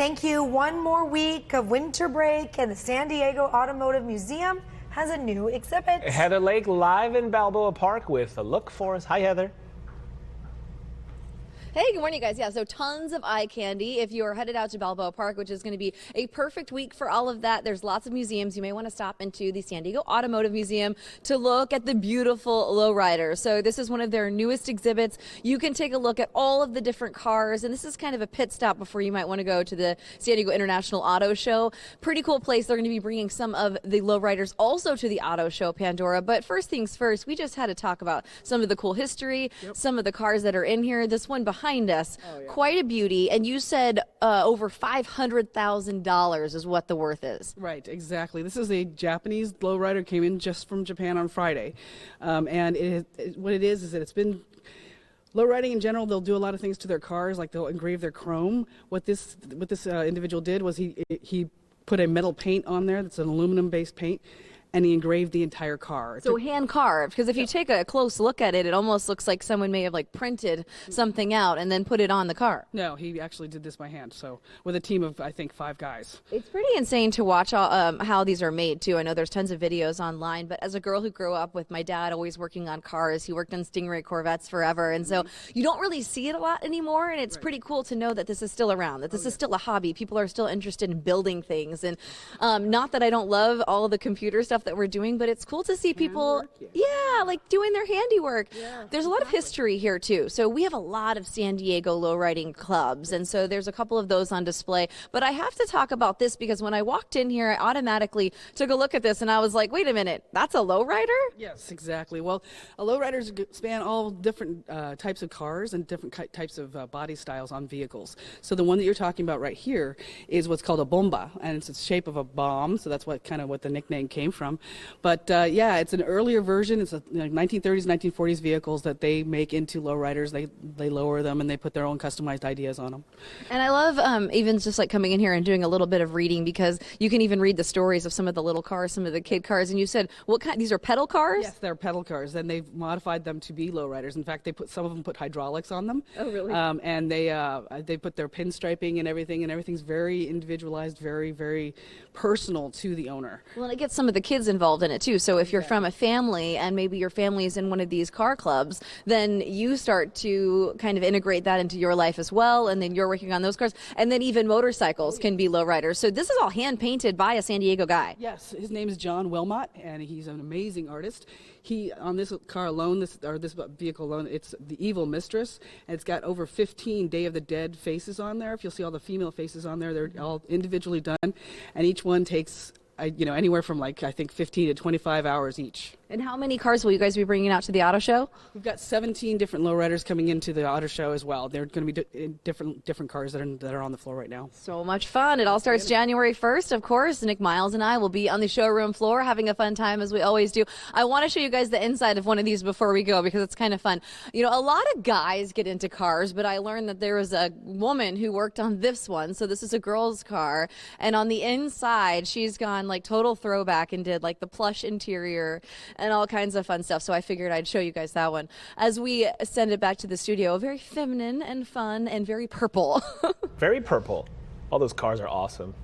Thank you. One more week of winter break, and the San Diego Automotive Museum has a new exhibit. Heather Lake live in Balboa Park with a look for us. Hi, Heather. Hey, good morning, guys. Yeah, so tons of eye candy if you are headed out to Balboa Park, which is going to be a perfect week for all of that. There's lots of museums. You may want to stop into the San Diego Automotive Museum to look at the beautiful Lowriders. So this is one of their newest exhibits. You can take a look at all of the different cars, and this is kind of a pit stop before you might want to go to the San Diego International Auto Show. Pretty cool place. They're going to be bringing some of the Lowriders also to the Auto Show, Pandora. But first things first, we just had to talk about some of the cool history, some of the cars that are in here. This one behind us, quite a beauty, and you said over $500,000 is what the worth is. Right, exactly. This is a Japanese lowrider, came in just from Japan on Friday, and what it is that it's been lowriding in general. They'll do a lot of things to their cars, like they'll engrave their chrome. What this individual did was he put a metal paint on there that's an aluminum-based paint, and he engraved the entire car. So hand carved, because if you take a close look at it, it almost looks like someone may have like printed something out and then put it on the car. No, he actually did this by hand, so with a team of, I think, 5 guys. It's pretty insane to watch how these are made, too. I know there's tons of videos online, but as a girl who grew up with my dad always working on cars, he worked on Stingray Corvettes forever, and so you don't really see it a lot anymore, and it's pretty cool to know that this is still around, that this is still a hobby. People are still interested in building things, and not that I don't love all of the computer stuff that we're doing, but it's cool to see people, like doing their handiwork. There's a lot of history here too. So we have a lot of San Diego lowriding clubs, and so there's a couple of those on display. But I have to talk about this because when I walked in here, I automatically took a look at this and I was like, wait a minute, that's a lowrider? Yes, exactly. Well, lowriders span all different types of cars and different types of body styles on vehicles. So the one that you're talking about right here is what's called a bomba, and it's the shape of a bomb, so that's what the nickname came from. But yeah, it's an earlier version. It's a 1930s, 1940s vehicles that they make into lowriders. They lower them and they put their own customized ideas on them. And I love even just like coming in here and doing a little bit of reading, because you can even read the stories of some of the little cars, some of the kid cars. And you said, what kind? These are pedal cars? Yes, they're pedal cars, and they've modified them to be lowriders. In fact, some of them put hydraulics on them. Oh, really? And they put their pinstriping and everything's very individualized, very, very personal to the owner. Well, and it gets some of the kids involved in it too. So if you're from a family and maybe your family is in one of these car clubs, then you start to kind of integrate that into your life as well, and then you're working on those cars, and then even motorcycles can be lowriders. So this is all hand painted by a San Diego guy. Yes, his name is John Wilmot, and he's an amazing artist. He, on this car alone, this vehicle alone, it's the Evil Mistress, and it's got over 15 Day of the Dead faces on there. If you'll see all the female faces on there, they're all individually done, and each one takes anywhere from I think 15 to 25 hours each. And how many cars will you guys be bringing out to the auto show? We've got 17 different lowriders coming into the auto show as well. They're going to be different cars that are on the floor right now. So much fun. It all starts January 1st, of course. Nick Miles and I will be on the showroom floor having a fun time, as we always do. I want to show you guys the inside of one of these before we go, because it's kind of fun. You know, a lot of guys get into cars, but I learned that there was a woman who worked on this one. So this is a girl's car, and on the inside, she's gone like total throwback and did like the plush interior and all kinds of fun stuff. So I figured I'd show you guys that one as we send it back to the studio. Very feminine and fun and very purple. Very purple. All those cars are awesome.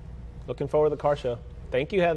Looking forward to the car show. Thank you, Heather.